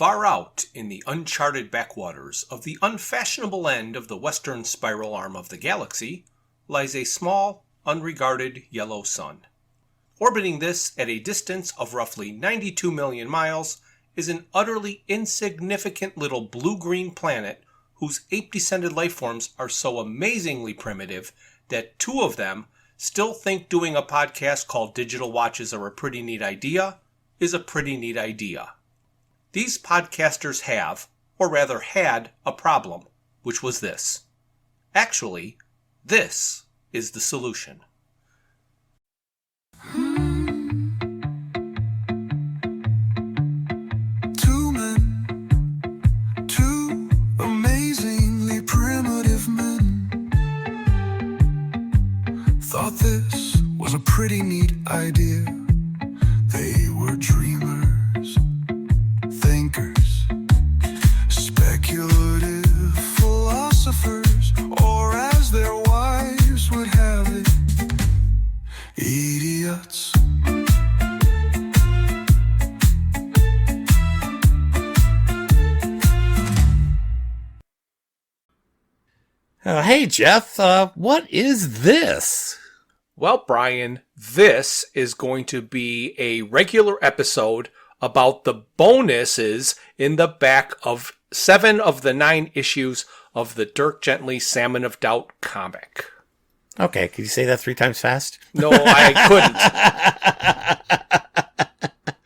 Far out in the uncharted backwaters of the unfashionable end of the western spiral arm of the galaxy lies a small, unregarded yellow sun. Orbiting this at a distance of roughly 92 million miles is an utterly insignificant little blue-green planet whose ape-descended lifeforms are so amazingly primitive that two of them still think doing a podcast called Digital Watches Are a Pretty Neat Idea is a pretty neat idea. These podcasters have, or rather had, a problem, which was this. Actually, this is the solution. Two men, two amazingly primitive men, thought this was a pretty neat idea. They were dreamers, thinkers, speculative philosophers, or as their wives would have it, idiots. Hey, Jeff, what is this? Well, Brian, this is going to be a regular episode about the bonuses in the back of 7 of the 9 issues of the Dirk Gently Salmon of Doubt comic. Okay, could you say that 3 times fast? No, I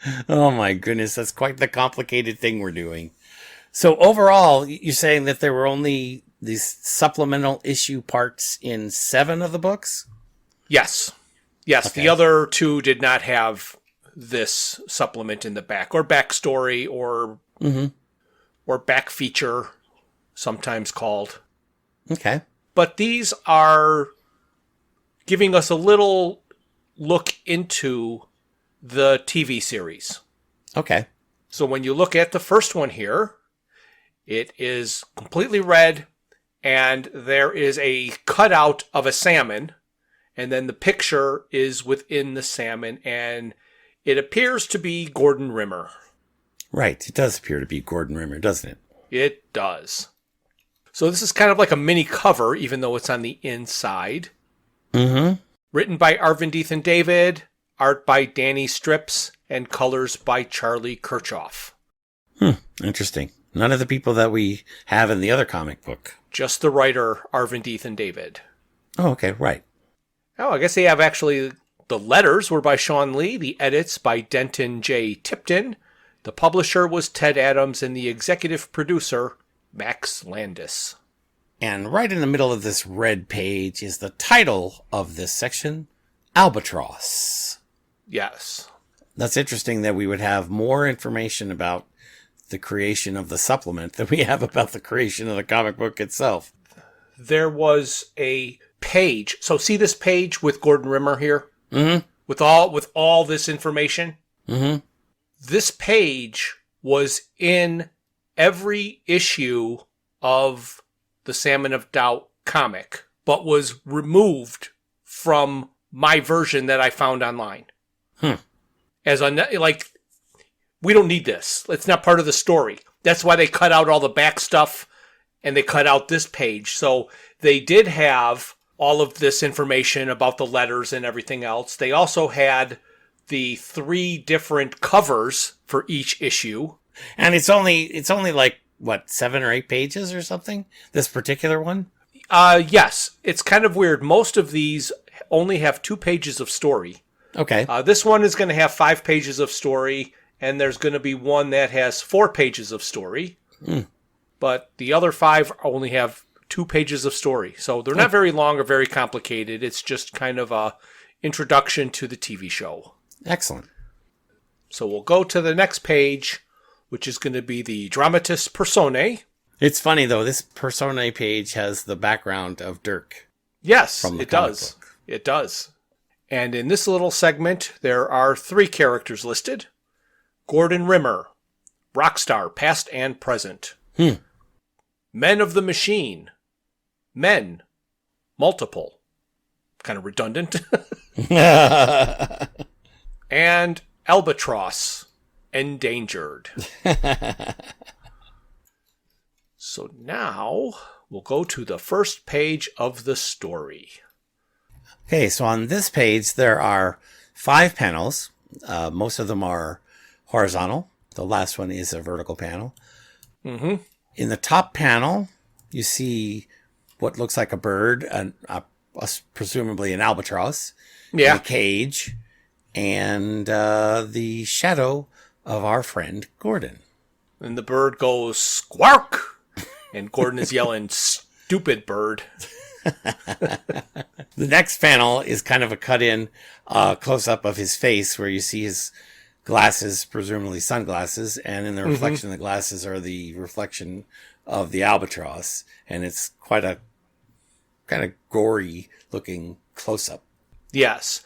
couldn't. Oh my goodness, that's quite the complicated thing we're doing. So overall, you're saying that there were only these supplemental issue parts in 7 of the books? Yes. Yes, Okay. The other 2 did not have this supplement in the back, or backstory, or back feature, sometimes called. Okay. But these are giving us a little look into the TV series. Okay. So when you look at the first one here, it is completely red, and there is a cutout of a salmon, and then the picture is within the salmon, and it appears to be Gordon Rimmer. Right, it does appear to be Gordon Rimmer, doesn't it? It does. So this is kind of like a mini cover, even though it's on the inside. Mm-hmm. Written by Arvind and David, art by Danny Strips, and colors by Charlie Kirchhoff. Interesting. None of the people that we have in the other comic book. Just the writer, Arvind and David. Oh, okay, right. Oh, I guess they have actually... The letters were by Sean Lee, the edits by Denton J. Tipton, the publisher was Ted Adams, and the executive producer, Max Landis. And right in the middle of this red page is the title of this section, Albatross. Yes. That's interesting that we would have more information about the creation of the supplement than we have about the creation of the comic book itself. There was a page. So see this page with Gordon Rimmer here? Mm-hmm. With all this information? Mm-hmm. This page was in every issue of the Salmon of Doubt comic, but was removed from my version that I found online. As like, we don't need this. It's not part of the story. That's why they cut out all the back stuff, and they cut out this page. So they did have all of this information about the letters and everything else. They also had the 3 different covers for each issue. And it's only like, what, 7 or 8 pages or something? This particular one? Yes. It's kind of weird. Most of these only have 2 pages of story. Okay. This one is going to have 5 pages of story, and there's going to be one that has 4 pages of story. But the other 5 only have 2 pages of story. So they're not very long or very complicated. It's just kind of a introduction to the TV show. Excellent. So we'll go to the next page, which is going to be the Dramatis Personae. It's funny, though. This Personae page has the background of Dirk. Yes, From the it comic does. book. It does. And in this little segment, there are 3 characters listed. Gordon Rimmer, Rockstar, past and present. Men of the Machine. Men. Multiple. Kind of redundant. And Albatross. endangered. So now we'll go to the first page of the story. Okay, so on this page, there are 5 panels. Most of them are horizontal. The last one is a vertical panel. Mm-hmm. In the top panel, you see what looks like a bird, presumably an albatross, in a cage, and the shadow of our friend Gordon. And the bird goes, squawk! And Gordon is yelling, stupid bird. The next panel is kind of a cut-in close-up of his face where you see his glasses, presumably sunglasses, and in the reflection of the glasses are the reflection of the albatross. And it's quite a kind of gory-looking close-up. Yes.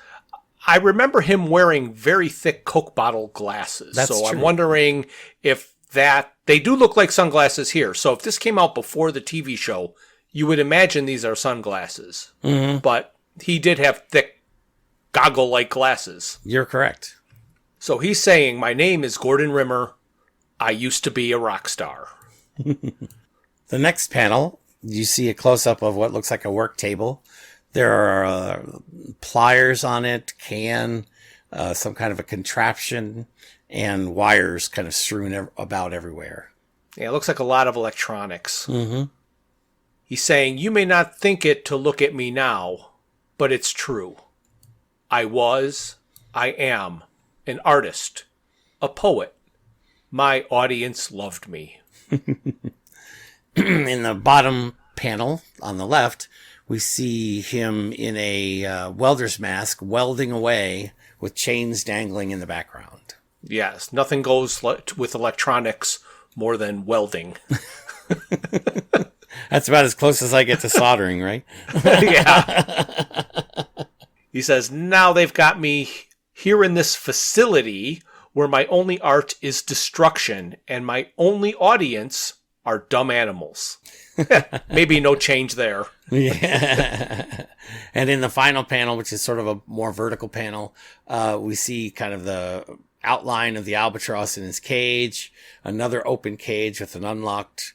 I remember him wearing very thick Coke bottle glasses. That's so true. I'm wondering if they do look like sunglasses here. So if this came out before the TV show, you would imagine these are sunglasses. Mm-hmm. But he did have thick goggle-like glasses. You're correct. So he's saying, my name is Gordon Rimmer. I used to be a rock star. The next panel, you see a close-up of what looks like a work table. There are pliers on it, some kind of a contraption, and wires kind of strewn about everywhere. Yeah, it looks like a lot of electronics. Mm-hmm. He's saying, you may not think it to look at me now, but it's true. I am an artist, a poet. My audience loved me. In the bottom panel on the left, we see him in a welder's mask welding away with chains dangling in the background. Yes, nothing goes with electronics more than welding. That's about as close as I get to soldering, right? Yeah. He says, now they've got me here in this facility where my only art is destruction and my only audience are dumb animals. Maybe no change there. Yeah. And in the final panel, which is sort of a more vertical panel, we see kind of the outline of the albatross in his cage, another open cage with an unlocked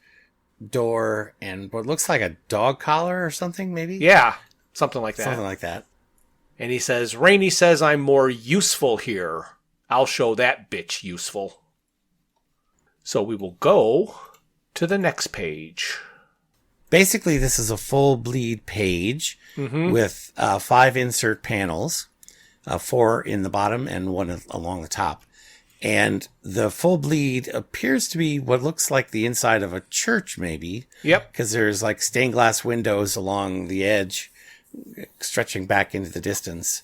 door, and what looks like a dog collar or something, maybe? Yeah, something like that. Something like that. And he says, Rainey says I'm more useful here. I'll show that bitch useful. So we will go to the next page. Basically, this is a full bleed page with 5 insert panels, 4 in the bottom and 1 along the top. And the full bleed appears to be what looks like the inside of a church, maybe. Yep. Because there's like stained glass windows along the edge, stretching back into the distance.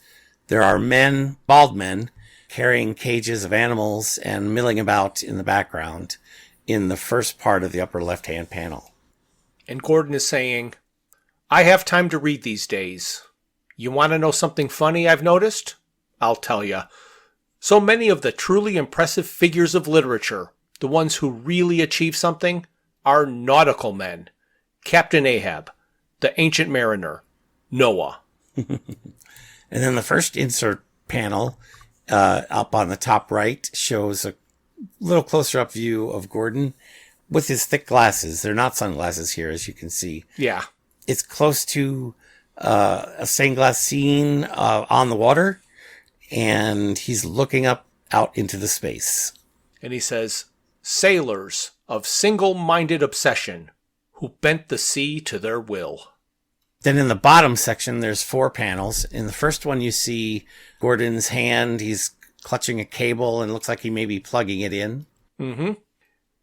There are men, bald men, carrying cages of animals and milling about in the background in the first part of the upper left-hand panel. And Gordon is saying, I have time to read these days. You want to know something funny I've noticed? I'll tell you. So many of the truly impressive figures of literature, the ones who really achieve something, are nautical men. Captain Ahab, the ancient mariner, Noah. And then the first insert panel up on the top right shows a little closer up view of Gordon with his thick glasses. They're not sunglasses here, as you can see. Yeah. It's close to a stained glass scene on the water, and he's looking up out into the space. And he says, sailors of single-minded obsession who bent the sea to their will. Then in the bottom section, there's 4 panels. In the first one, you see Gordon's hand. He's clutching a cable and looks like he may be plugging it in. Mm-hmm.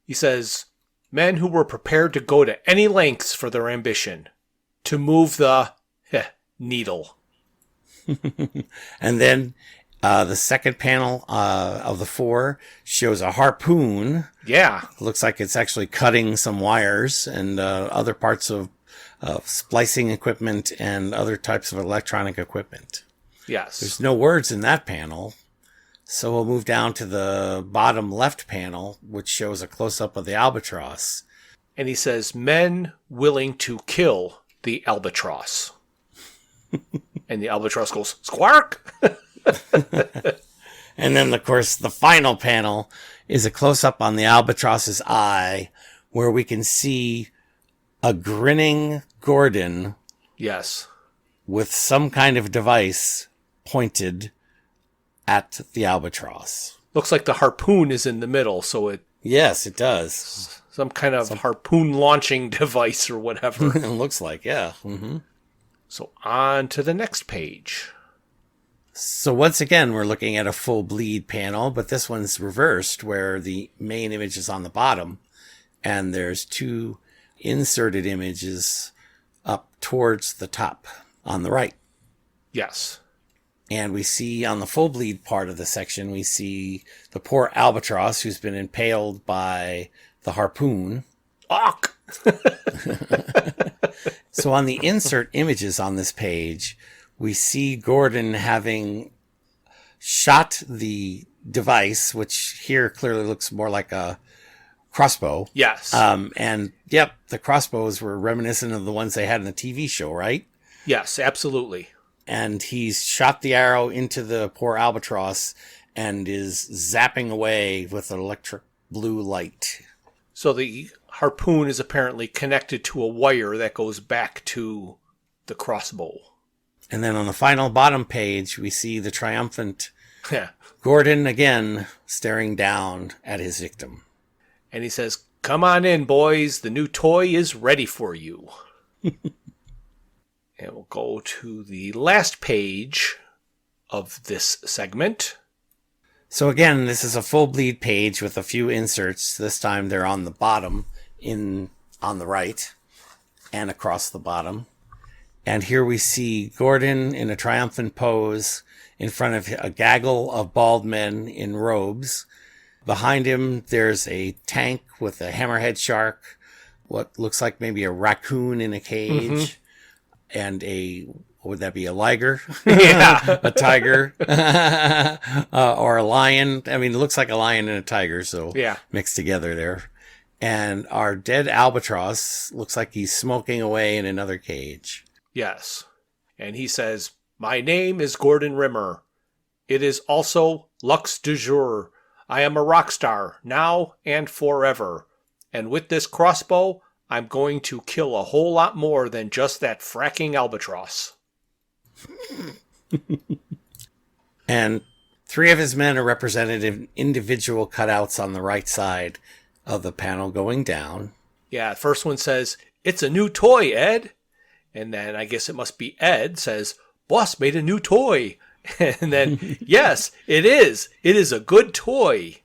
He says, men who were prepared to go to any lengths for their ambition, to move the needle. And then the second panel of the 4 shows a harpoon. Yeah. Looks like it's actually cutting some wires and other parts of splicing equipment and other types of electronic equipment. Yes. There's no words in that panel. So we'll move down to the bottom left panel, which shows a close-up of the albatross. And he says, men willing to kill the albatross. And the albatross goes, squawk! And then, of course, the final panel is a close-up on the albatross's eye, where we can see a grinning Gordon Yes. with some kind of device pointed at the albatross. Looks like the harpoon is in the middle, so it Yes, it does. some kind of harpoon launching device or whatever. It looks like, yeah. Mm-hmm. So on to the next page. So once again, we're looking at a full bleed panel, but this one's reversed, where the main image is on the bottom, and there's two inserted images up towards the top on the right. Yes. And we see on the full bleed part of the section, we see the poor albatross who's been impaled by the harpoon. Ock! So on the insert images on this page, we see Gordon having shot the device, which here clearly looks more like a crossbow. Yes. And yep, the crossbows were reminiscent of the ones they had in the TV show, right? Yes, absolutely. And he's shot the arrow into the poor albatross and is zapping away with an electric blue light. So the harpoon is apparently connected to a wire that goes back to the crossbow. And then on the final bottom page, we see the triumphant Yeah. Gordon again staring down at his victim. And he says, "Come on in, boys. The new toy is ready for you." And we'll go to the last page of this segment. So again, this is a full bleed page with a few inserts. This time they're on the bottom, on the right, and across the bottom. And here we see Gordon in a triumphant pose in front of a gaggle of bald men in robes. Behind him, there's a tank with a hammerhead shark, what looks like maybe a raccoon in a cage, and would that be a liger? Yeah. A tiger, or a lion. I mean, it looks like a lion and a tiger, so Yeah. mixed together there. And our dead albatross looks like he's smoking away in another cage. Yes. And he says, "My name is Gordon Rimmer. It is also Lux du jour. I am a rock star, now and forever. And with this crossbow, I'm going to kill a whole lot more than just that fracking albatross." And 3 of his men are represented in individual cutouts on the right side of the panel going down. Yeah, the first one says, "It's a new toy, Ed." And then I guess it must be Ed says, "Boss made a new toy." And then, "Yes, it is. It is a good toy."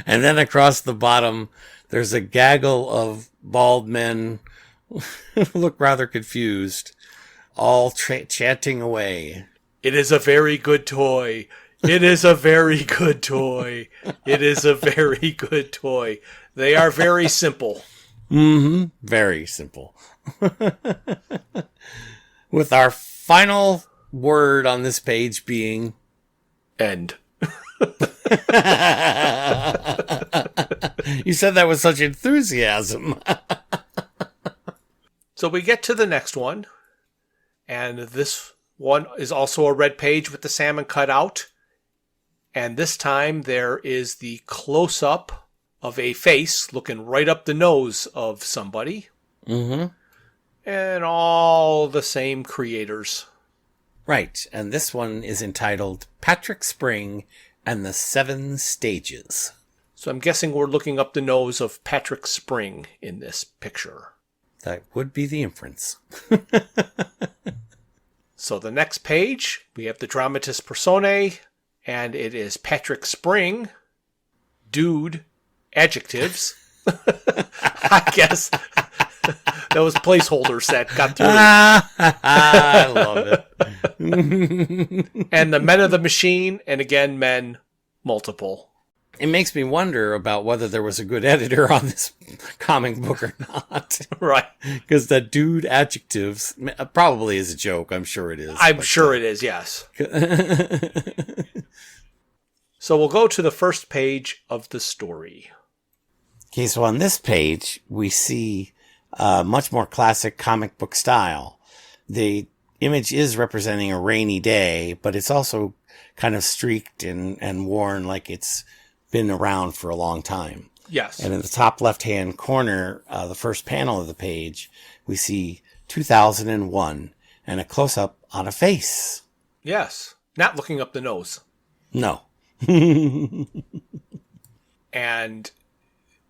And then across the bottom, there's a gaggle of bald men who look rather confused, all chanting away. "It is a very good toy. It is a very good toy. It is a very good toy." They are very simple. Very simple. With our final word on this page being End. You said that with such enthusiasm. So we get to the next one. And this one is also a red page with the salmon cut out. And this time there is the close-up of a face looking right up the nose of somebody. And all the same creators. Right, and this one is entitled Patrick Spring and the 7 Stages. So I'm guessing we're looking up the nose of Patrick Spring in this picture. That would be the inference. So the next page, we have the dramatis personae, and it is Patrick Spring, dude, adjectives. I guess those placeholders that got through. I love it. And the men of the machine, and again, men, multiple. It makes me wonder about whether there was a good editor on this comic book or not. Right. Because the dude adjectives probably is a joke. I'm sure it is. I'm sure it is, yes. So we'll go to the first page of the story. Okay, so on this page, we see much more classic comic book style. The image is representing a rainy day, but it's also kind of streaked and worn like it's been around for a long time. Yes. And in the top left-hand corner, the first panel of the page, we see 2001 and a close-up on a face. Yes. Not looking up the nose. No. And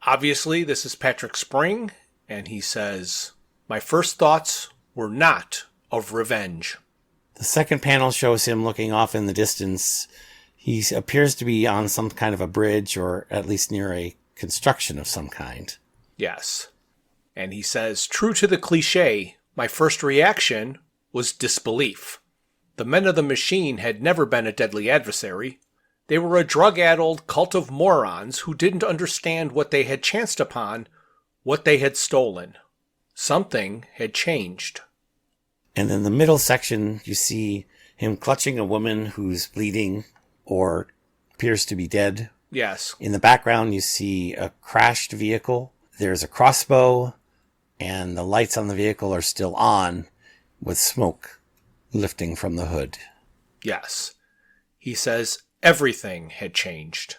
obviously, this is Patrick Spring, and he says, "My first thoughts were not of revenge." The second panel shows him looking off in the distance. He appears to be on some kind of a bridge, or at least near a construction of some kind. Yes. And he says, "True to the cliche, my first reaction was disbelief. The men of the machine had never been a deadly adversary. They were a drug-addled cult of morons who didn't understand what they had chanced upon, what they had stolen. Something had changed." And in the middle section, you see him clutching a woman who's bleeding or appears to be dead. Yes. In the background, you see a crashed vehicle. There's a crossbow, and the lights on the vehicle are still on with smoke lifting from the hood. Yes. He says everything had changed.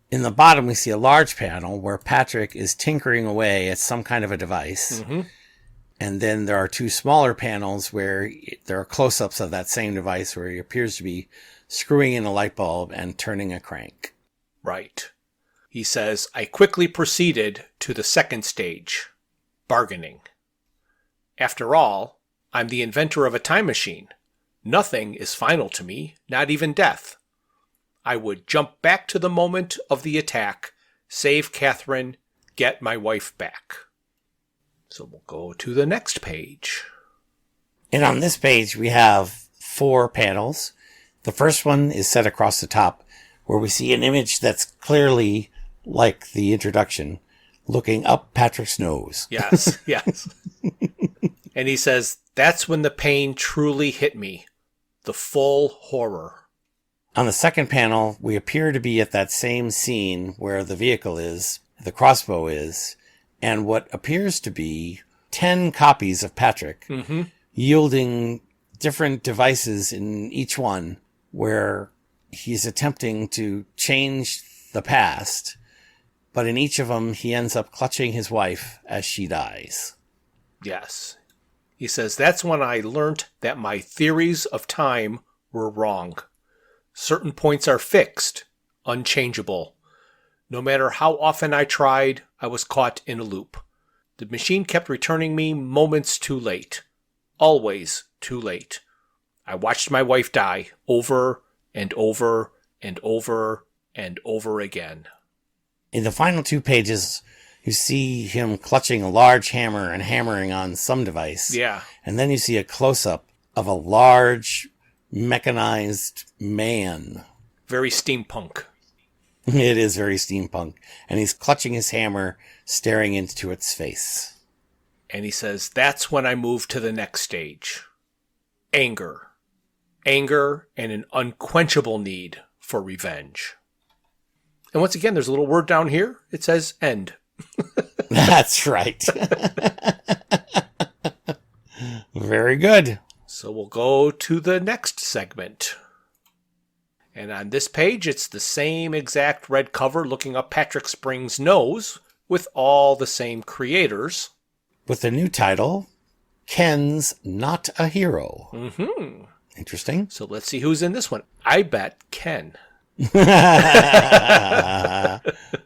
In the bottom, we see a large panel where Patrick is tinkering away at some kind of a device. Mm-hmm. And then there are two smaller panels where there are close-ups of that same device where he appears to be screwing in a light bulb and turning a crank. Right. He says, "I quickly proceeded to the second stage, bargaining. After all, I'm the inventor of a time machine. Nothing is final to me, not even death. I would jump back to the moment of the attack, save Catherine, get my wife back." So we'll go to the next page. And on this page, we have 4 panels. The first one is set across the top, where we see an image that's clearly like the introduction, looking up Patrick's nose. Yes, yes. And he says, "That's when the pain truly hit me. The full horror." On the second panel, we appear to be at that same scene where the vehicle is, the crossbow is, and what appears to be 10 copies of Patrick, yielding different devices in each one, where he's attempting to change the past, but in each of them, he ends up clutching his wife as she dies. Yes. He says, "That's when I learnt that my theories of time were wrong. Certain points are fixed, unchangeable. No matter how often I tried, I was caught in a loop. The machine kept returning me moments too late. Always too late. I watched my wife die over and over and over and over again." In the final 2 pages, you see him clutching a large hammer and hammering on some device. Yeah. And then you see a close-up of a large mechanized man. Very steampunk. It is very steampunk. And he's clutching his hammer, staring into its face. And he says, "That's when I moved to the next stage. Anger. Anger and an unquenchable need for revenge." And once again, there's a little word down here. It says end. That's right. Very good. So we'll go to the next segment. And on this page, it's the same exact red cover looking up Patrick Spring's nose with all the same creators. With the new title, Ken's Not a Hero. Mm-hmm. Interesting. So let's see who's in this one. I bet Ken.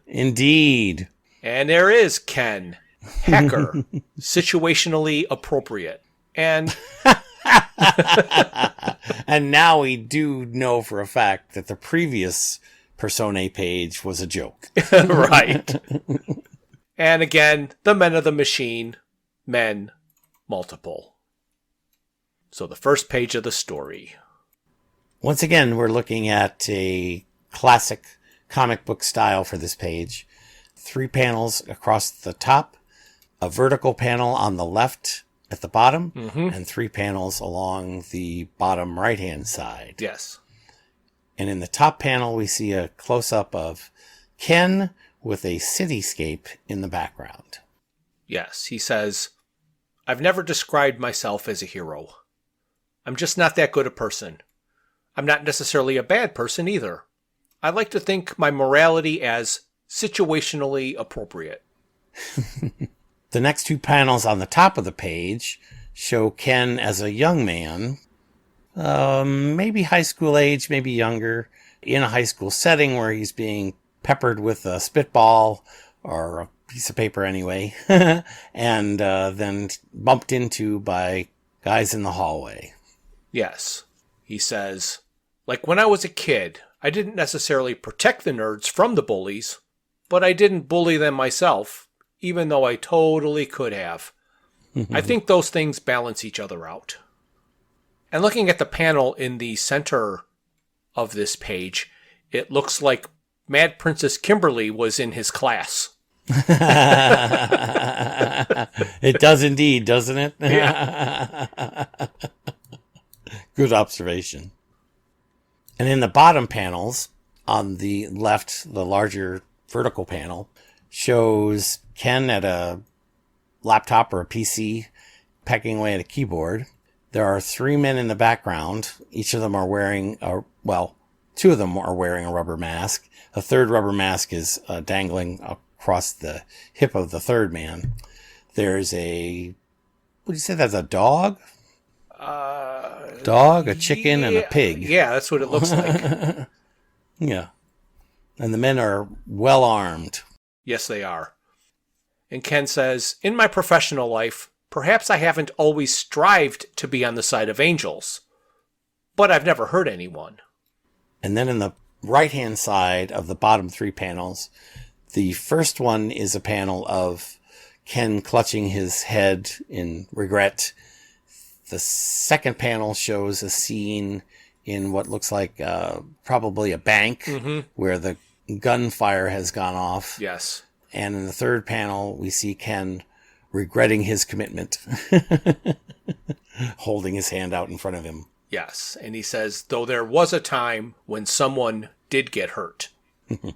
Indeed. And there is Ken. Hacker. Situationally appropriate. And and now we do know for a fact that the previous Personae page was a joke. right. And again, the men of the machine. Men. Multiple. So the first page of the story. Once again, we're looking at a classic comic book style for this page. 3 panels across the top, a vertical panel on the left at the bottom, and 3 panels along the bottom right-hand side. Yes. And in the top panel, we see a close-up of Ken with a cityscape in the background. Yes, he says, "I've never described myself as a hero. I'm just not that good a person. I'm not necessarily a bad person either. I like to think my morality as situationally appropriate. The next two panels on the top of the page show Ken as a young man, maybe high school age, maybe younger, in a high school setting where he's being peppered with a spitball or a piece of paper anyway, and then bumped into by guys in the hallway. Yes. He says, like when I was a kid, I didn't necessarily protect the nerds from the bullies, but I didn't bully them myself, even though I totally could have. I think those things balance each other out. And looking at the panel in the center of this page, it looks like Mad Princess Kimberly was in his class. It does indeed, doesn't it? Yeah. Good observation. And in the bottom panels, on the left, the larger vertical panel shows Ken at a laptop or a PC pecking away at a keyboard. There are three men in the background. Each of them are wearing two of them are wearing a rubber mask. A third rubber mask is dangling across the hip of the third man. There's would you say that's a dog? Dog, a chicken, and a pig. Yeah, that's what it looks like. Yeah. And the men are well armed. Yes, they are. And Ken says, in my professional life, perhaps I haven't always strived to be on the side of angels, but I've never hurt anyone. And then in the right-hand side of the bottom three panels, the first one is a panel of Ken clutching his head in regret. The second panel shows a scene in what looks like probably a bank where the gunfire has gone off. Yes. And in the third panel, we see Ken regretting his commitment, holding his hand out in front of him. Yes. And he says, though there was a time when someone did get hurt. And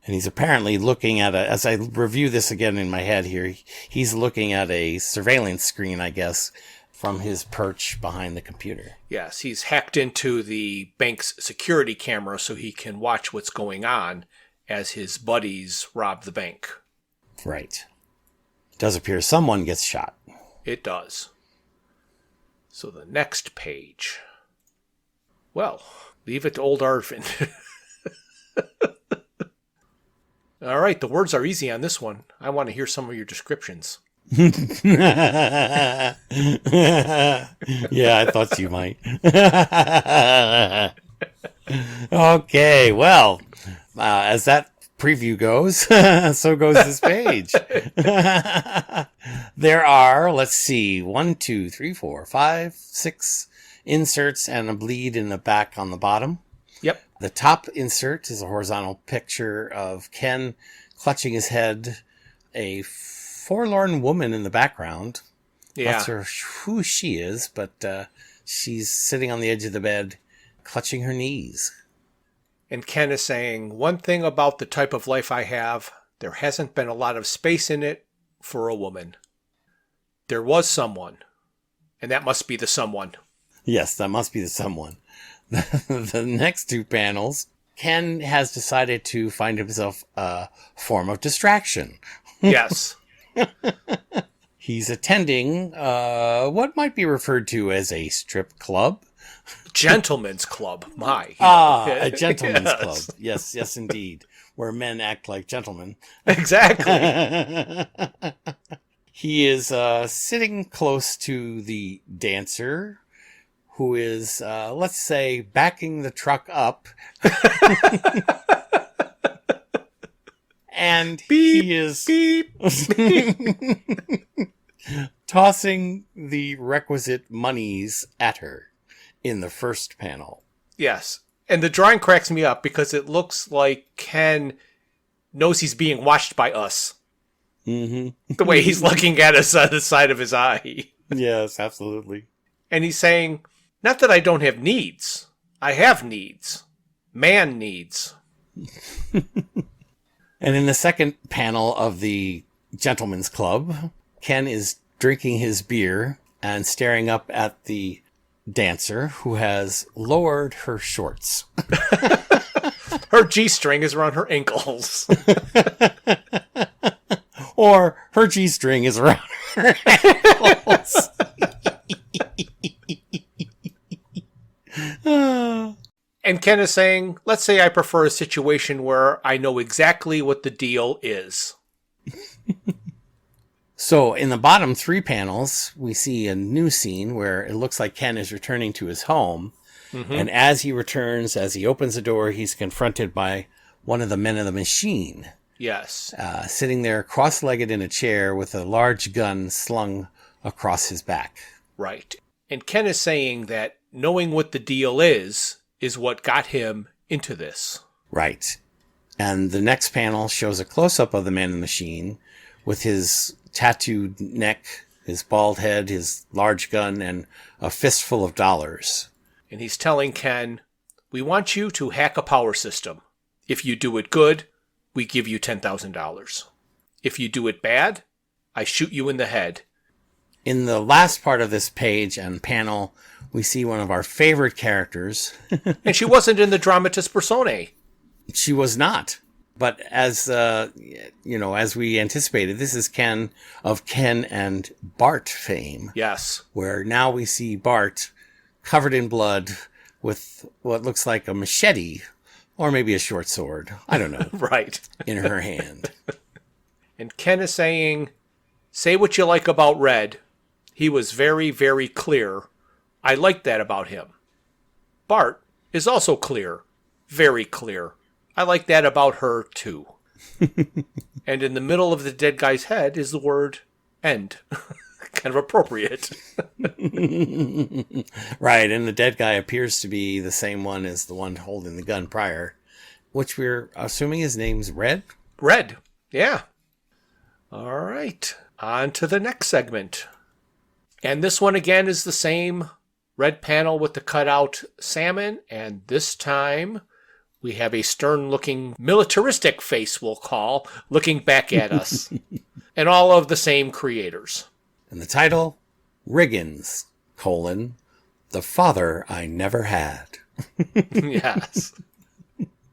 he's apparently looking at as I review this again in my head here, he's looking at a surveillance screen, I guess, from his perch behind the computer. Yes, he's hacked into the bank's security camera so he can watch what's going on as his buddies rob the bank. Right. It does appear someone gets shot. It does. So the next page. Well, leave it to old Arvin. All right, the words are easy on this one. I want to hear some of your descriptions. Yeah, I thought you might. Okay, well, as that preview goes, so goes this page. There are, let's see, 1, 2, 3, 4, 5, 6 inserts and a bleed in the back on the bottom. Yep. The top insert is a horizontal picture of Ken clutching his head, a forlorn woman in the background. Yeah. Not sure who she is, but she's sitting on the edge of the bed, clutching her knees. And Ken is saying, one thing about the type of life I have, there hasn't been a lot of space in it for a woman. There was someone, and that must be the someone. Yes, that must be the someone. The next two panels, Ken has decided to find himself a form of distraction. Yes. He's attending what might be referred to as a strip club. Gentleman's club. My. A gentleman's Yes. club. Yes, yes, indeed. Where men act like gentlemen. Exactly. He is sitting close to the dancer, who is, let's say, backing the truck up. And Beep, he is beep. tossing the requisite monies at her in the first panel. Yes. And the drawing cracks me up because it looks like Ken knows he's being watched by us. Mm-hmm. The way he's looking at us on the side of his eye. Yes, absolutely. And he's saying, not that I don't have needs. I have needs. Man needs. And in the second panel of the Gentleman's Club, Ken is drinking his beer and staring up at the dancer who has lowered her shorts. Her G-string is around her ankles. Or her G-string is around her ankles. And Ken is saying, let's say I prefer a situation where I know exactly what the deal is. So in the bottom 3 panels, we see a new scene where it looks like Ken is returning to his home. Mm-hmm. And as he returns, as he opens the door, he's confronted by one of the men of the machine. Yes. Sitting there cross-legged in a chair with a large gun slung across his back. Right. And Ken is saying that knowing what the deal is what got him into this. Right. And the next panel shows a close-up of the man in the machine with his tattooed neck, his bald head, his large gun, and a fistful of dollars. And he's telling Ken, we want you to hack a power system. If you do it good, we give you $10,000. If you do it bad, I shoot you in the head. In the last part of this page and panel, we see one of our favorite characters. And she wasn't in the dramatis personae. She was not. But as, as we anticipated, this is Ken of Ken and Bart fame. Yes. Where now we see Bart covered in blood with what looks like a machete or maybe a short sword. I don't know. Right. In her hand. And Ken is saying, say what you like about Red. He was very, very clear. I like that about him. Bart is also clear. Very clear. I like that about her, too. And in the middle of the dead guy's head is the word end. Kind of appropriate. Right, and the dead guy appears to be the same one as the one holding the gun prior, which we're assuming his name's Red? Red, yeah. All right, on to the next segment. And this one again is the same red panel with the cutout salmon, and this time we have a stern-looking militaristic face, we'll call, looking back at us. And all of the same creators. And the title, Riggins, The Father I Never Had. Yes.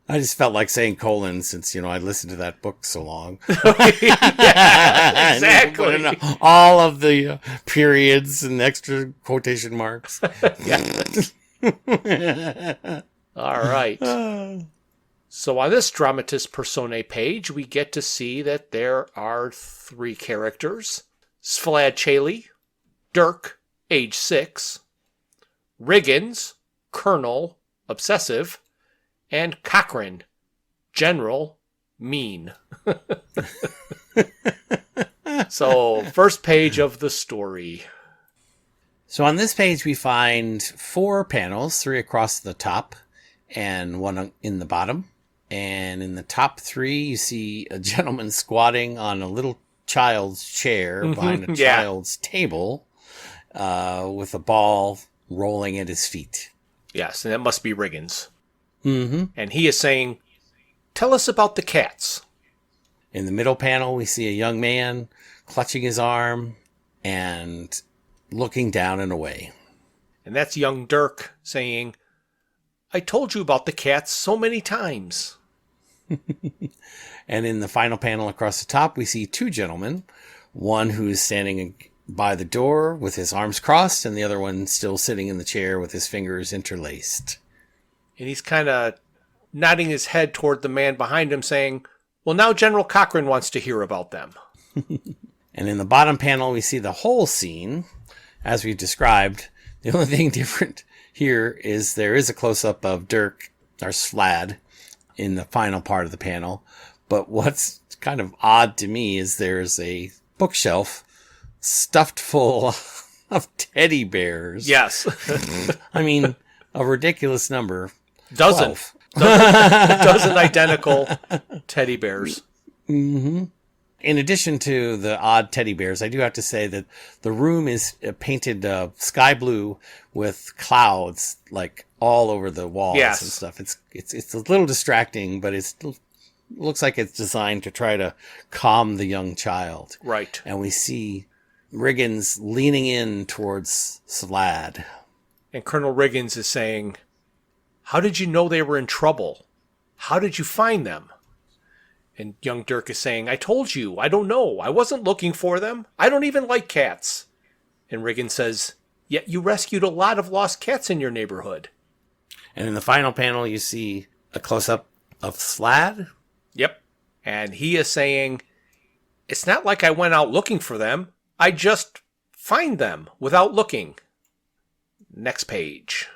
I just felt like saying colon since, I listened to that book so long. Yeah, exactly. All of the periods and extra quotation marks. All right. So on this Dramatis Personae page, we get to see that there are 3 characters. Svlad Chaley, Dirk, age 6, Riggins, Colonel, obsessive, and Cochrane, General, mean. So, first page of the story. So on this page, we find 4 panels, 3 across the top and 1 in the bottom. And in the top 3, you see a gentleman squatting on a little child's chair behind a child's table with a ball rolling at his feet. Yes, and that must be Riggins. Mm-hmm. And he is saying, tell us about the cats. In the middle panel, we see a young man clutching his arm and looking down and away. And that's young Dirk saying, I told you about the cats so many times. And in the final panel across the top, we see 2 gentlemen. One who's standing by the door with his arms crossed, and the other one still sitting in the chair with his fingers interlaced. And he's kind of nodding his head toward the man behind him saying, well, now General Cochrane wants to hear about them. And in the bottom panel, we see the whole scene, as we described. The only thing different here is there is a close-up of Dirk, or Svlad, in the final part of the panel. But what's kind of odd to me is there's a bookshelf stuffed full of teddy bears. Yes. I mean, a ridiculous number. Dozen identical teddy bears. Mm-hmm. In addition to the odd teddy bears, I do have to say that the room is painted sky blue with clouds like all over the walls and stuff. It's a little distracting, but it looks like it's designed to try to calm the young child. Right. And we see Riggins leaning in towards Svlad. And Colonel Riggins is saying, how did you know they were in trouble? How did you find them? And young Dirk is saying, I told you, I don't know. I wasn't looking for them. I don't even like cats. And Riggins says, yet you rescued a lot of lost cats in your neighborhood. And in the final panel, you see a close-up of Slad. Yep. And he is saying, it's not like I went out looking for them. I just find them without looking. Next page.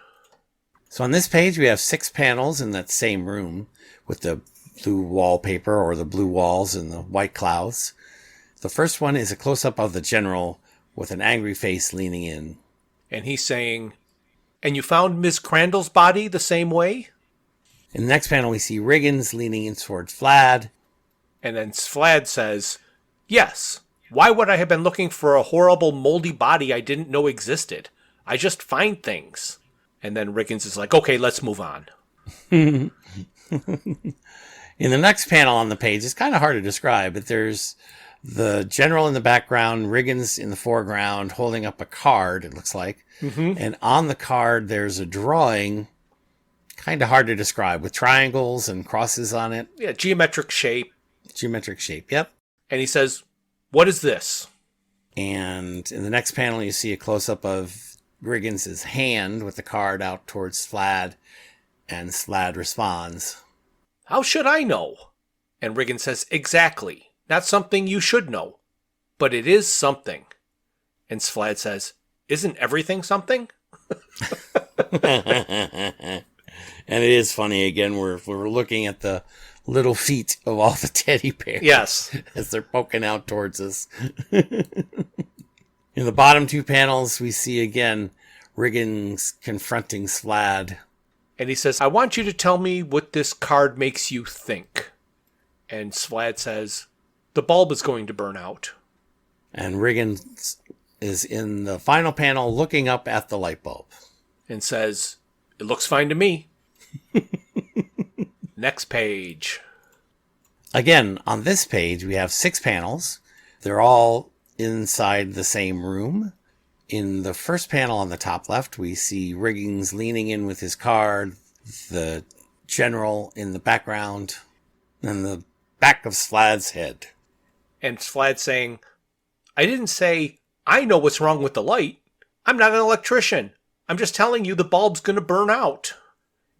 So on this page, we have 6 panels in that same room with the blue wallpaper or the blue walls and the white clouds. The first one is a close-up of the general with an angry face leaning in. And he's saying, and you found Miss Crandall's body the same way? In the next panel, we see Riggins leaning in towards Flad. And then Flad says, yes. Why would I have been looking for a horrible moldy body I didn't know existed? I just find things. And then Riggins is like, okay, let's move on. In the next panel on the page, it's kind of hard to describe, but there's the general in the background, Riggins in the foreground, holding up a card, it looks like. Mm-hmm. And on the card, there's a drawing, kind of hard to describe, with triangles and crosses on it. Yeah, geometric shape. Geometric shape, yep. And he says, what is this? And in the next panel, you see a close-up of Riggins' hand with the card out towards Slad, and Slad responds, how should I know? And Riggins says, exactly. Not something you should know. But it is something. And Slad says, isn't everything something? And it is funny, again, we're looking at the little feet of all the teddy bears. Yes. As they're poking out towards us. In the bottom 2 panels, we see again Riggins confronting Slad. And he says, I want you to tell me what this card makes you think. And Slad says, the bulb is going to burn out. And Riggins is in the final panel looking up at the light bulb. And says, it looks fine to me. Next page. Again, on this page, we have 6 panels. They're all inside the same room. In the first panel on the top left, we see Riggins leaning in with his card, the general in the background, and the back of Slad's head. And Slad saying, I didn't say, I know what's wrong with the light. I'm not an electrician. I'm just telling you the bulb's going to burn out.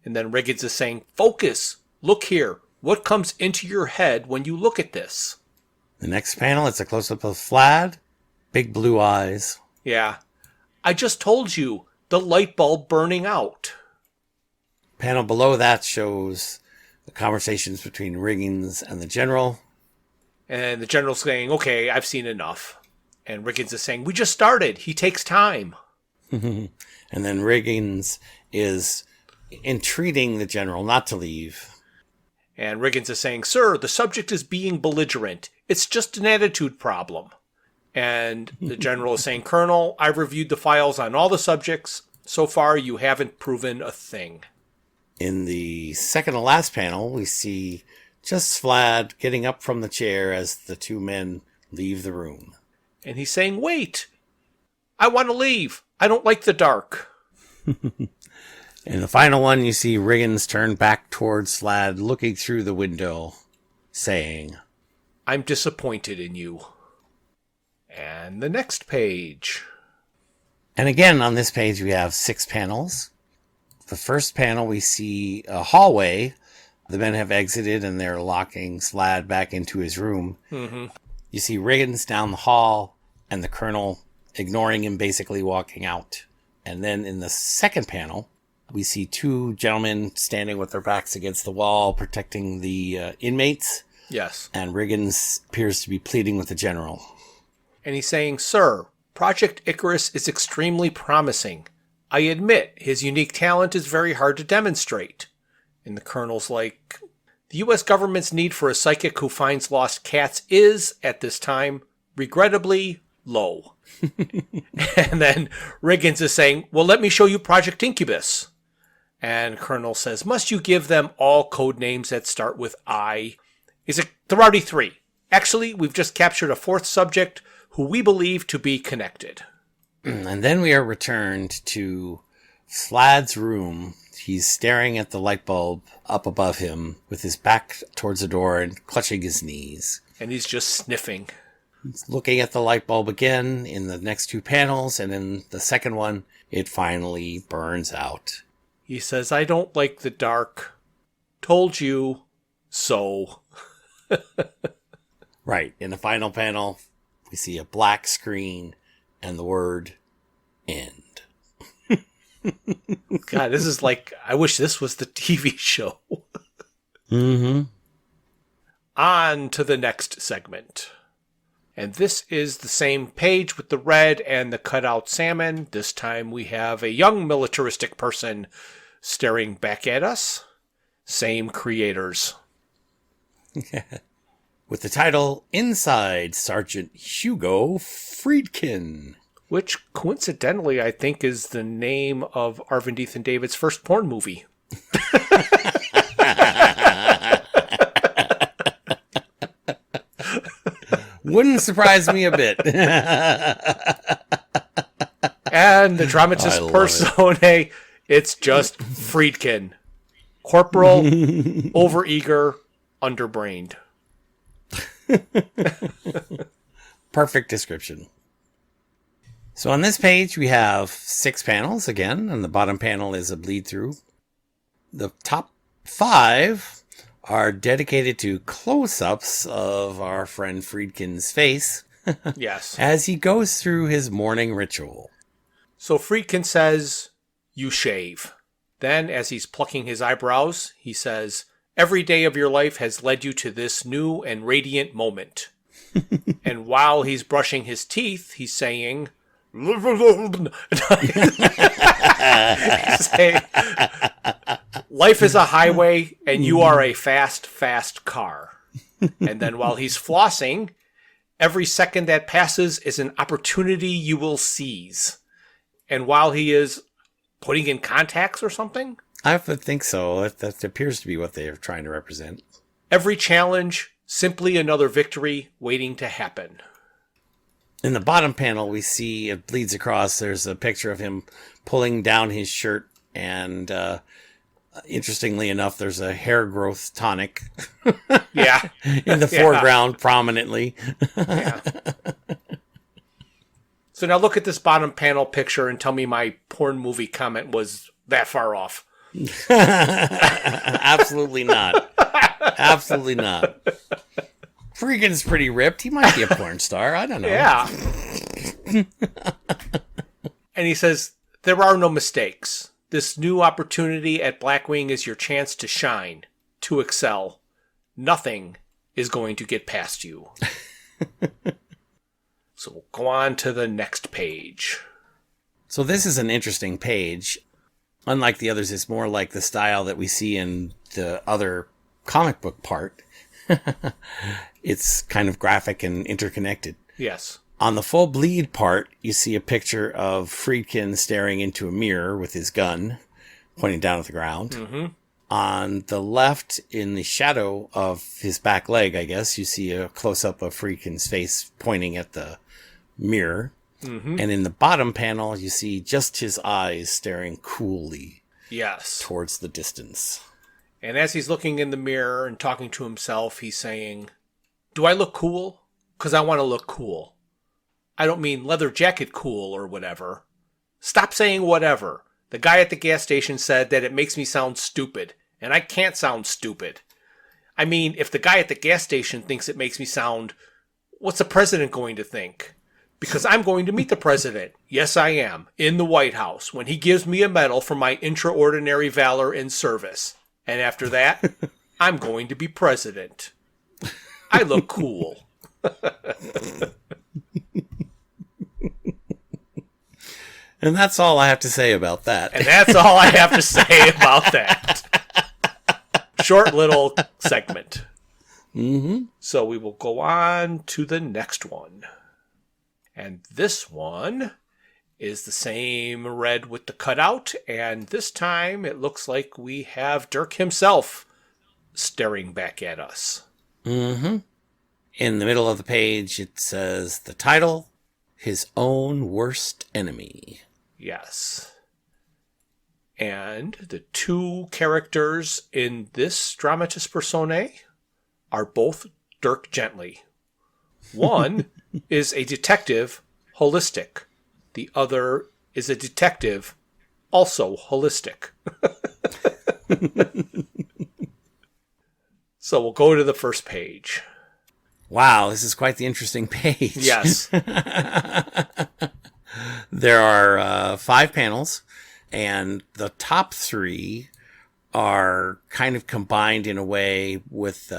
And then Riggins is saying, focus. Look here. What comes into your head when you look at this? The next panel, it's a close-up of Slad, big blue eyes. Yeah. I just told you, the light bulb burning out. Panel below that shows the conversations between Riggins and the general. And the general's saying, okay, I've seen enough. And Riggins is saying, we just started. He takes time. And then Riggins is entreating the general not to leave. And Riggins is saying, sir, the subject is being belligerent. It's just an attitude problem. And the general is saying, Colonel, I've reviewed the files on all the subjects. So far, you haven't proven a thing. In the second to last panel, we see just Slad getting up from the chair as the 2 men leave the room. And he's saying, wait, I want to leave. I don't like the dark. In the final one, you see Riggins turn back towards Slad, looking through the window, saying, I'm disappointed in you. And the next page. And again, on this page, we have 6 panels. The first panel, we see a hallway. The men have exited and they're locking Slad back into his room. Mm-hmm. You see Riggins down the hall and the colonel ignoring him, basically walking out. And then in the second panel, we see 2 gentlemen standing with their backs against the wall, protecting the inmates. Yes. And Riggins appears to be pleading with the general. And he's saying, sir, Project Icarus is extremely promising. I admit his unique talent is very hard to demonstrate. And the colonel's like, the U.S. government's need for a psychic who finds lost cats is, at this time, regrettably low. And then Riggins is saying, well, let me show you Project Incubus. And Colonel says, must you give them all code names that start with I? He's like, there are already 3. Actually, we've just captured a 4th subject who we believe to be connected. And then we are returned to Slad's room. He's staring at the light bulb up above him with his back towards the door and clutching his knees. And he's just sniffing. He's looking at the light bulb again in the next two panels, and in the second one, it finally burns out. He says, I don't like the dark. Told you so. Right. In the final panel, we see a black screen and the word end. God, this is like, I wish this was the TV show. Mm-hmm. On to the next segment. And this is the same page with the red and the cutout salmon. This time we have a young militaristic person staring back at us. Same creators. With the title, Inside Sergeant Hugo Friedkin. Which, coincidentally, I think is the name of Arvind Ethan David's first porn movie. Wouldn't surprise me a bit. And the dramatist personae, it's just Friedkin. Corporal, overeager, underbrained. Perfect description. So on this page, we have 6 panels again, and the bottom panel is a bleed through. The top 5 are dedicated to close-ups of our friend Friedkin's face. Yes. As he goes through his morning ritual. So Friedkin says, you shave. Then, as he's plucking his eyebrows, he says, every day of your life has led you to this new and radiant moment. And while he's brushing his teeth, he's saying, say, life is a highway and you are a fast, fast car. And then while he's flossing, every second that passes is an opportunity you will seize. And while he is putting in contacts or something? I would think so. That appears to be what they are trying to represent. Every challenge, simply another victory waiting to happen. In the bottom panel, we see it bleeds across. There's a picture of him pulling down his shirt. And interestingly enough, there's a hair growth tonic. Yeah. In the foreground prominently. Yeah. So now look at this bottom panel picture and tell me my porn movie comment was that far off. Absolutely not. Absolutely not. Friedkin's pretty ripped. He might be a porn star. I don't know. Yeah. And he says, there are no mistakes. This new opportunity at Blackwing is your chance to shine, to excel. Nothing is going to get past you. So we'll go on to the next page. So this is an interesting page. Unlike the others, it's more like the style that we see in the other comic book part. It's kind of graphic and interconnected. Yes. On the full bleed part, you see a picture of Friedkin staring into a mirror with his gun, pointing down at the ground. Mm-hmm. On the left, in the shadow of his back leg, I guess, you see a close-up of Friedkin's face pointing at the mirror. Mm-hmm. And in the bottom panel, you see just his eyes staring coolly towards the distance. And as he's looking in the mirror and talking to himself, he's saying, do I look cool? Because I want to look cool. I don't mean leather jacket cool or whatever. Stop saying whatever. The guy at the gas station said that it makes me sound stupid, and I can't sound stupid. I mean, if the guy at the gas station thinks it makes me sound, what's the president going to think? Because I'm going to meet the president. Yes, I am. In the White House, when he gives me a medal for my intraordinary valor in service. And after that, I'm going to be president. I look cool. And that's all I have to say about that. And that's all I have to say about that. Short little segment. Mm-hmm. So we will go on to the next one. And this one is the same red with the cutout. And this time it looks like we have Dirk himself staring back at us. Mm-hmm. In the middle of the page, it says the title, His Own Worst Enemy. Yes. And the two characters in this dramatis personae are both Dirk Gently. One is a detective, holistic. The other is a detective, also holistic. So we'll go to the first page. Wow, this is quite the interesting page. Yes. There are 5 panels, and the top 3 are kind of combined in a way with,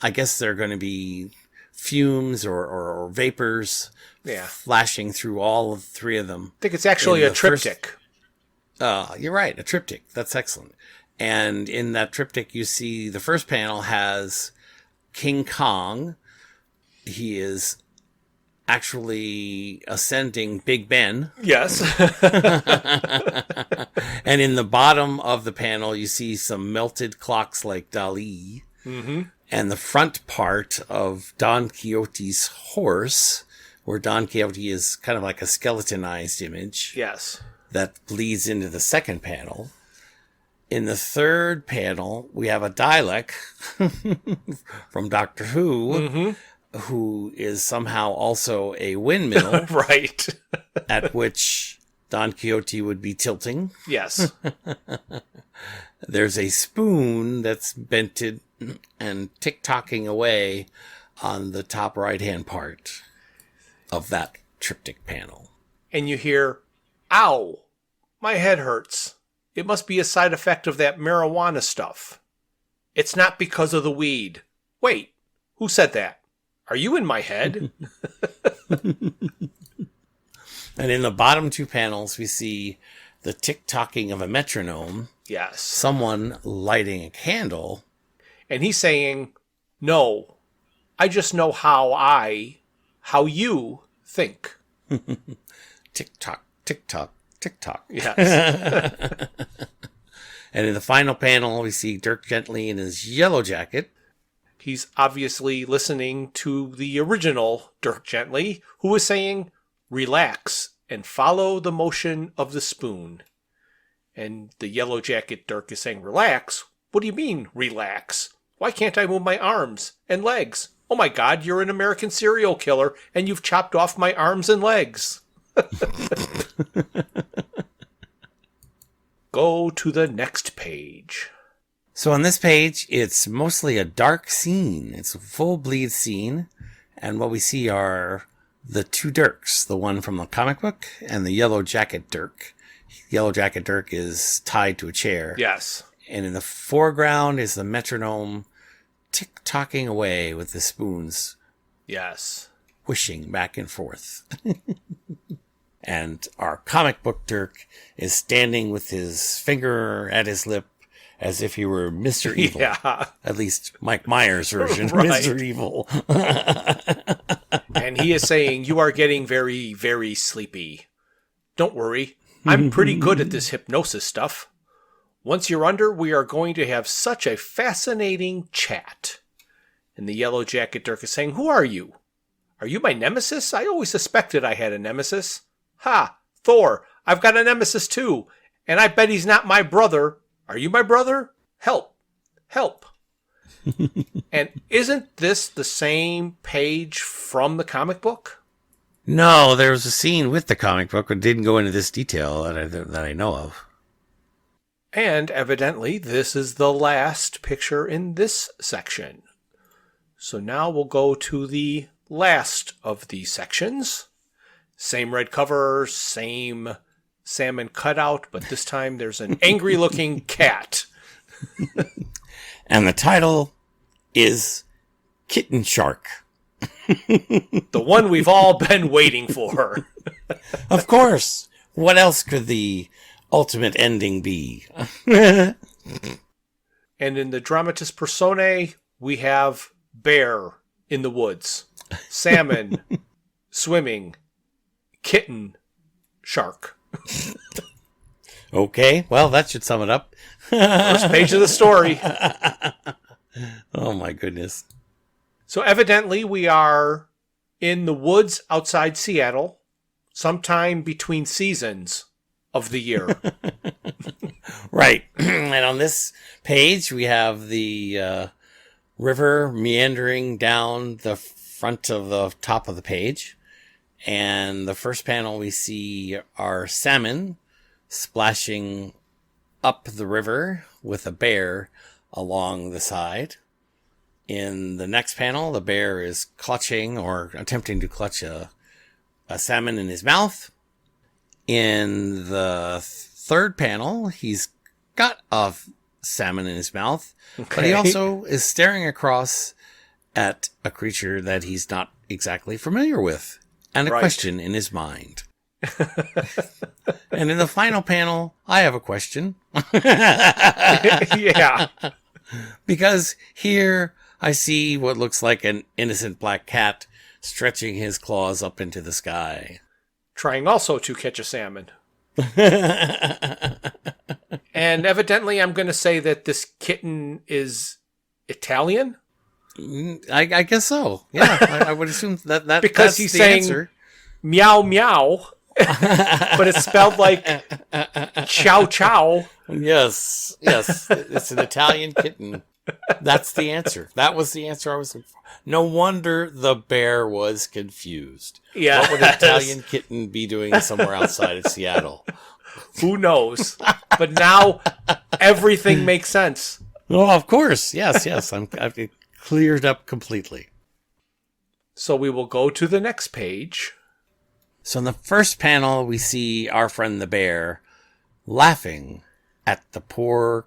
I guess they're going to be fumes or vapors flashing through all of 3 of them. I think it's actually a triptych. You're right, a triptych. That's excellent. And in that triptych, you see the first panel has King Kong. He is actually ascending Big Ben. Yes. And in the bottom of the panel, you see some melted clocks like Dali. Mm-hmm. And the front part of Don Quixote's horse, where Don Quixote is kind of like a skeletonized image. Yes. That bleeds into the second panel. In the third panel, we have a Dalek from Doctor Who, who is somehow also a windmill. Right. At which Don Quixote would be tilting. Yes. There's a spoon that's bented and tick-tocking away on the top right-hand part of that triptych panel. And you hear, ow, my head hurts. It must be a side effect of that marijuana stuff. It's not because of the weed. Wait, who said that? Are you in my head? And in the bottom 2 panels, we see the tick-tocking of a metronome. Yes. Someone lighting a candle. And he's saying, no, I just know how you think. Tick-tock, tick-tock, tick-tock. Yes. And in the final panel, we see Dirk Gently in his yellow jacket. He's obviously listening to the original Dirk Gently, who is saying, relax and follow the motion of the spoon. And the yellow jacket Dirk is saying, relax? What do you mean, relax? Why can't I move my arms and legs? Oh my God, you're an American serial killer, and you've chopped off my arms and legs. Go to the next page. So on this page, it's mostly a dark scene. It's a full bleed scene. And what we see are the 2 Dirks, the one from the comic book and the yellow jacket Dirk. Yellow jacket Dirk is tied to a chair. Yes. And in the foreground is the metronome tick-tocking away with the spoons. Yes. Whooshing back and forth. And our comic book Dirk is standing with his finger at his lip as if he were Mr. Evil. Yeah. At least Mike Myers' version, Right. Mr. Evil. And he is saying, you are getting very, very sleepy. Don't worry. I'm pretty good at this hypnosis stuff. Once you're under, we are going to have such a fascinating chat. And the yellow jacket Dirk is saying, who are you? Are you my nemesis? I always suspected I had a nemesis. Ha! Thor, I've got a nemesis too. And I bet he's not my brother. Are you my brother? Help. Help. And isn't this the same page from the comic book? No, there was a scene with the comic book that didn't go into this detail that I know of. And evidently, this is the last picture in this section. So now we'll go to the last of these sections. Same red cover, same salmon cutout, but this time there's an angry-looking cat. And the title is Kitten Shark. The one we've all been waiting for. Of course. What else could the ultimate ending be? And in the dramatis personae, we have bear in the woods, salmon swimming, kitten shark. Okay, well, that should sum it up. First page of the story. Oh, my goodness. So evidently we are in the woods outside Seattle, sometime between seasons. of the year. Right. And on this page, we have the river meandering down the front of the top of the page. And the first panel, we see our salmon splashing up the river with a bear along the side. In the next panel, the bear is clutching or attempting to clutch a salmon in his mouth. In the third panel, he's got a salmon in his mouth, but he also is staring across at a creature that he's not exactly familiar with, and a question in his mind. And in the final panel, I have a question. Yeah. Because here I see what looks like an innocent black cat stretching his claws up into the sky. Trying also to catch a salmon. And evidently I'm going to say that this kitten is Italian. I guess so. Yeah, I would assume that because that's he's the saying answer. Meow meow, but it's spelled like chow chow. Yes, it's an Italian kitten. That's the answer. That was the answer I was looking for. No wonder the bear was confused. Yeah. What would an Italian kitten be doing somewhere outside of Seattle? Who knows? But now everything makes sense. Oh, of course. Yes. I've cleared up completely. So we will go to the next page. So in the first panel, we see our friend the bear laughing at the poor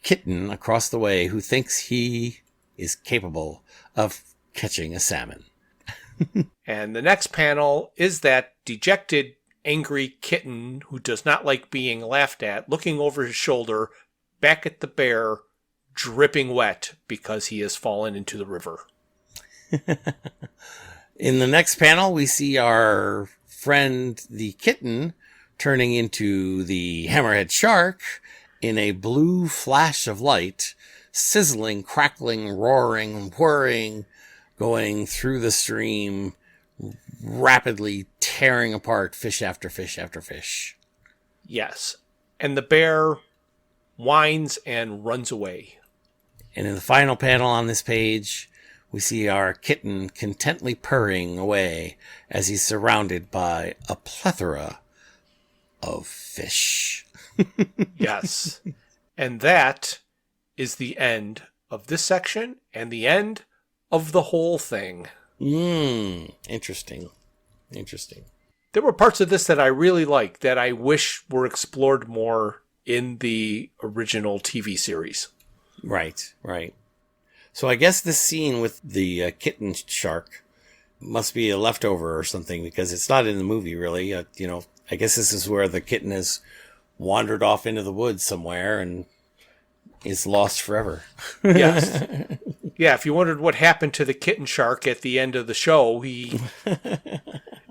kitten across the way who thinks he is capable of catching a salmon. And the next panel is that dejected, angry kitten who does not like being laughed at, looking over his shoulder back at the bear, dripping wet because he has fallen into the river. In the next panel, we see our friend the kitten turning into the hammerhead shark in a blue flash of light, sizzling, crackling, roaring, whirring, going through the stream, rapidly tearing apart fish after fish after fish. Yes. And the bear whines and runs away. And in the final panel on this page, we see our kitten contently purring away as he's surrounded by a plethora of fish. Yes. And that is the end of this section and the end of the whole thing. Interesting. There were parts of this that I really liked that I wish were explored more in the original TV series. Right. So I guess this scene with the kitten shark must be a leftover or something because it's not in the movie really. I guess this is where the kitten has wandered off into the woods somewhere and is lost forever. Yes. Yeah, if you wondered what happened to the kitten shark at the end of the show, he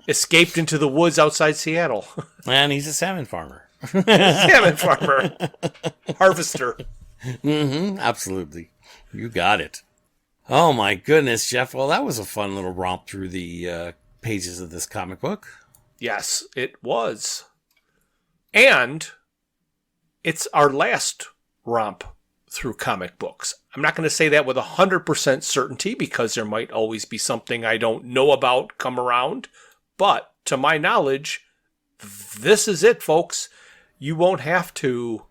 escaped into the woods outside Seattle. And he's a salmon farmer. Salmon farmer. Harvester. Absolutely. You got it. Oh my goodness, Jeff. Well, that was a fun little romp through the pages of this comic book. Yes, it was. And it's our last romp through comic books. I'm not going to say that with 100% certainty because there might always be something I don't know about come around. But to my knowledge, this is it, folks. You won't have to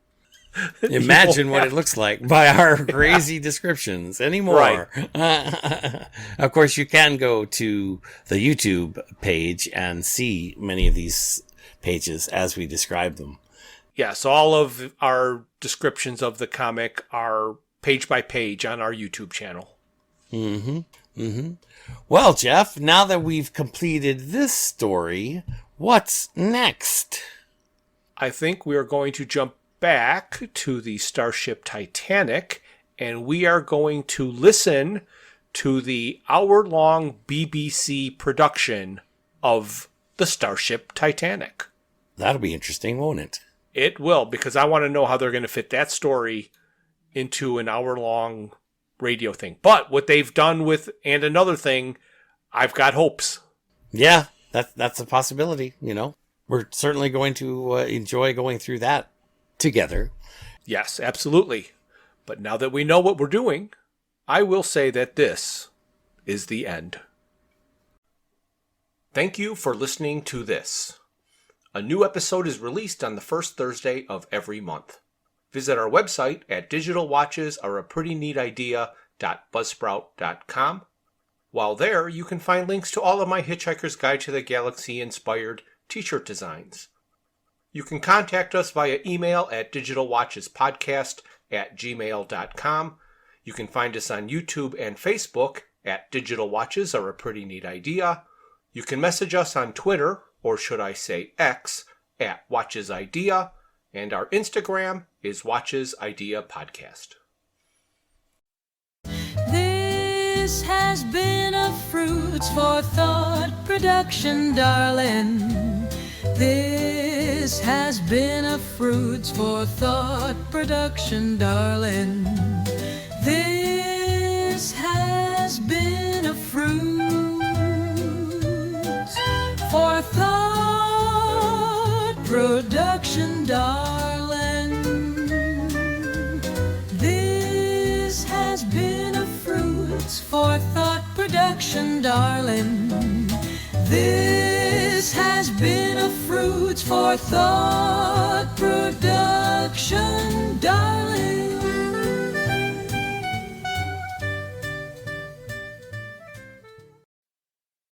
imagine what it looks like by our crazy descriptions anymore. Right. Of course, you can go to the YouTube page and see many of these pages as we describe them. Yes, all of our descriptions of the comic are page by page on our YouTube channel. Well, Jeff, now that we've completed this story, what's next? I think we are going to jump back to the Starship Titanic, and we are going to listen to the hour-long BBC production of the Starship Titanic. That'll be interesting, won't it? It will, because I want to know how they're going to fit that story into an hour-long radio thing. But what they've done with And Another Thing, I've got hopes. Yeah, that's a possibility, we're certainly going to enjoy going through that together. Yes, absolutely. But now that we know what we're doing, I will say that this is the end. Thank you for listening to this. A new episode is released on the first Thursday of every month. Visit our website at digitalwatchesareaprettyneatidea.buzzsprout.com. While there, you can find links to all of my Hitchhiker's Guide to the Galaxy inspired t-shirt designs. You can contact us via email at digitalwatchespodcast@gmail.com. You can find us on YouTube and Facebook at Digital Watches Are a Pretty Neat Idea. You can message us on Twitter, or should I say X, at Watches Idea, and our Instagram is Watches Idea Podcast. This has been a Froods for Thought production, darling. This has been a Froods for Thought production, darling. This has been a Froods for Thought production, darling. This has been a Froods for Thought production, darling. This has been a Froods for Thought production.